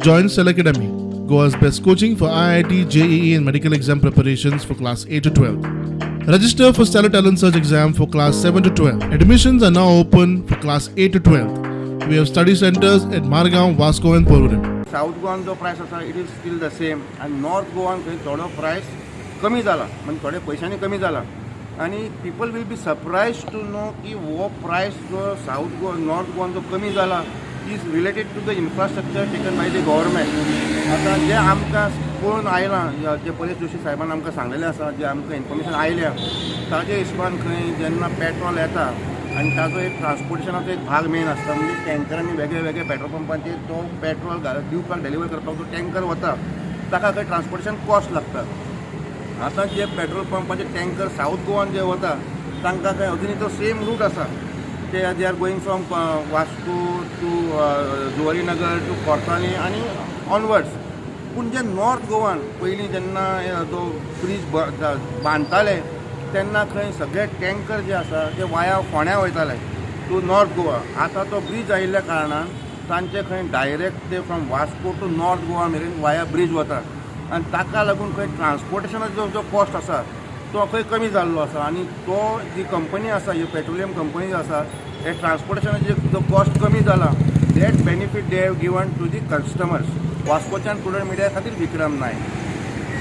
Join Cell Academy, Goa's best coaching for IIT, JEE and medical exam preparations for class 8 to 12. Register for Stellar Talent Search exam for class 7 to 12. Admissions are now open for class 8 to 12. We have study centers at Margao, Vasco and Porvorim. South गोवान जो प्रायस आसा it is steel the same आनी north गोवान खंय थोडो प्रायस कमी जाला म्हणजे थोड्या पयशांनी कमी जाला आनी people will be surprise to know की हो प्रायस जो साऊथ गोवा नॉर्थ गोवान जो कमी जाला is related to the infrastructure taken by the government. आतां जे आमकां पळोवन आयलां जे परेश जोशी साहेबान आमकां सांगलेलें आसा जे आमकां इन्फॉर्मेशन आयल्या ताजे हिशोबान खंय जेन्ना पेट्रोल येता आनी ताजो एक ट्रान्सपोर्टेशनाचो एक भाग मेन आसता म्हणजे टँकरांनी वेगळे वेगळे पेट्रोल पंपांचेर तो पेट्रोल दिवपाक डेलिवर करपाक जो टँकर वता ताका खंय ट्रान्सपोर्टेशन कॉस्ट लागता. आतां जे पेट्रोल पंपाचे टँकर साऊथ गोवान जे वता तांकां खंय अजुनूय तो सेम रूट आसा ते they are going from Vasco to Zuarinagar to कोर्तांनी आनी ऑनवर्ड्स. पूण जे नॉर्थ गोवान पयलीं जेन्ना तो ब्रीज बांदताले तेन्ना खंय सगळे टँकर जे आसा ते वाया फोंड्या वयताले टू नॉर्थ गोवा. आतां तो ब्रीज आयिल्ल्या कारणान तांचे खंय डायरेक्ट ते from Vasco to north Goa मेरेन वाया ब्रीज वता आनी ताका लागून खंय ट्रान्सपोर्टेशनाचो जो कॉस्ट आसा तो खंय कमी जाल्लो आसा आनी तो जी कंपनी आसा ही पेट्रोलियम कंपनी जी आसा हे ट्रान्सपोर्टेशनाचो जो कॉस्ट कमी जाला that benefit they have given to the customers. वास्कोच्यान टुडे मिडिया खातीर विक्रम नायक.